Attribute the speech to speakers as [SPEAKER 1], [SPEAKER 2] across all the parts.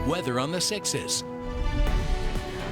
[SPEAKER 1] Weather on the 6s.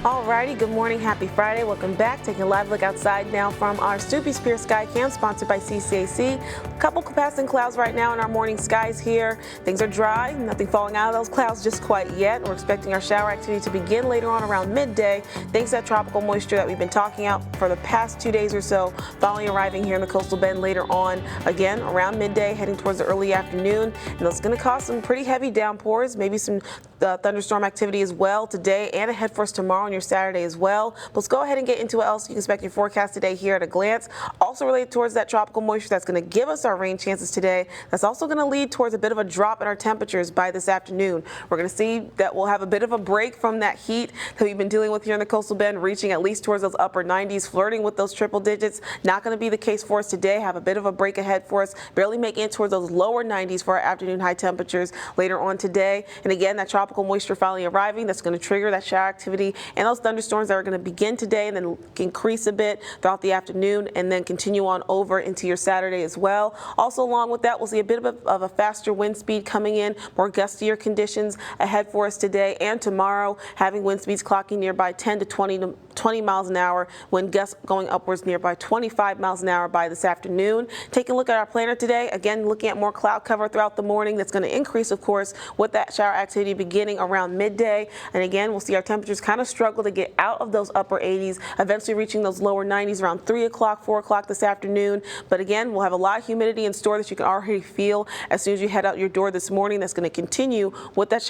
[SPEAKER 2] Alrighty, good morning, happy Friday. Welcome back. Taking a live look outside now from our Stoopy Spear Sky Cam, sponsored by CCAC. A couple passing clouds right now in our morning skies here. Things are dry, nothing falling out of those clouds just quite yet. We're expecting our shower activity to begin later on around midday, thanks to that tropical moisture that we've been talking about for the past 2 days or so, finally arriving here in the coastal bend later on, again around midday, heading towards the early afternoon. And that's going to cause some pretty heavy downpours, maybe some thunderstorm activity as well today and ahead for us tomorrow on your Saturday as well. But let's go ahead and get into what else you can expect your forecast today here at a glance. Also related towards that tropical moisture that's going to give us our rain chances today. That's also going to lead towards a bit of a drop in our temperatures by this afternoon. We're going to see that we'll have a bit of a break from that heat that we've been dealing with here in the coastal bend, reaching at least towards those upper 90s, flirting with those triple digits. Not going to be the case for us today. Have a bit of a break ahead for us, barely making it towards those lower 90s for our afternoon high temperatures later on today. And again, that tropical moisture finally arriving, that's going to trigger that shower activity and those thunderstorms that are going to begin today and then increase a bit throughout the afternoon and then continue on over into your Saturday as well. Also along with that, we'll see a bit of a faster wind speed coming in, more gustier conditions ahead for us today and tomorrow, having wind speeds clocking nearby 10 to 20 miles an hour, wind gusts going upwards nearby 25 miles an hour by this afternoon. Taking a look at our planner today, again looking at more cloud cover throughout the morning. That's going to increase, of course, with that shower activity beginning around midday. And again, we'll see our temperatures kind of struggle to get out of those upper 80s, eventually reaching those lower 90s around 3 o'clock, 4 o'clock this afternoon. But again, we'll have a lot of humidity in store that you can already feel as soon as you head out your door this morning. That's going to continue with that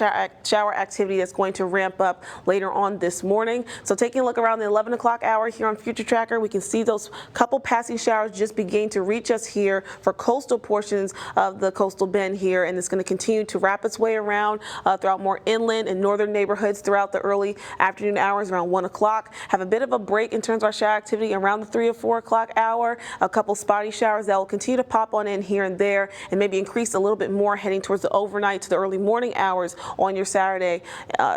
[SPEAKER 2] shower activity that's going to ramp up later on this morning. So taking a look around the 11 o'clock hour here on Future Tracker, we can see those couple passing showers just beginning to reach us here for coastal portions of the coastal bend here, and it's going to continue to wrap its way around throughout more inland and northern neighborhoods throughout the early afternoon hours around 1 o'clock. Have a bit of a break in terms of our shower activity around the 3 or 4 o'clock hour. A couple spotty showers that will continue to pop on in here and there and maybe increase a little bit more heading towards the overnight to the early morning hours on your Saturday.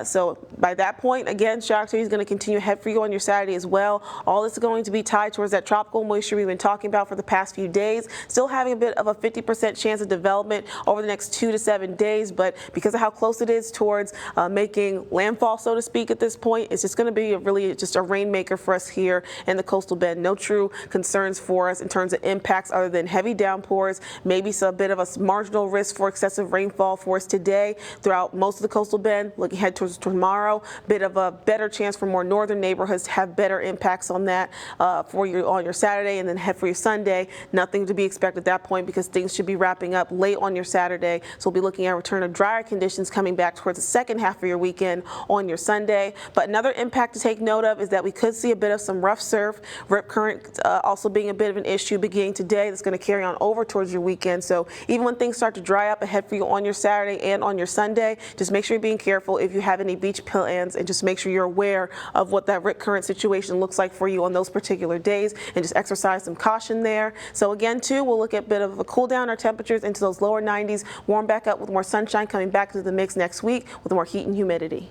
[SPEAKER 2] So by that point, again, shower activity is going to continue ahead for you on your Saturday as well. All this is going to be tied towards that tropical moisture we've been talking about for the past few days. Still having a bit of a 50% chance of development over the next 2 to 7 days, but because of how close it is towards making landfall, so to speak, at this point, it's just going to be really just a rainmaker for us here in the coastal bend. No true concerns for us in terms of impacts other than heavy downpours, maybe a bit of a marginal risk for excessive rainfall for us today throughout most of the coastal bend. Looking ahead towards tomorrow, bit of a better chance for more northern neighborhoods to have better impacts on that on your Saturday, and then head for your Sunday. Nothing to be expected at that point because things should be wrapping up late on your Saturday. So we'll be looking at a return of drier conditions coming back towards the second half of your weekend on your Sunday. But another impact to take note of is that we could see a bit of some rough surf, rip current also being a bit of an issue beginning today. That's going to carry on over towards your weekend. So even when things start to dry up ahead for you on your Saturday and on your Sunday, just make sure you're being careful if you have any beach plans, and just make sure you're aware of what that rip current situation looks like for you on those particular days, and just exercise some caution there. So again, too, we'll look at a bit of a cool down our temperatures into those lower 90s, warm back up with more sunshine coming back into the mix next week with more heat and humidity.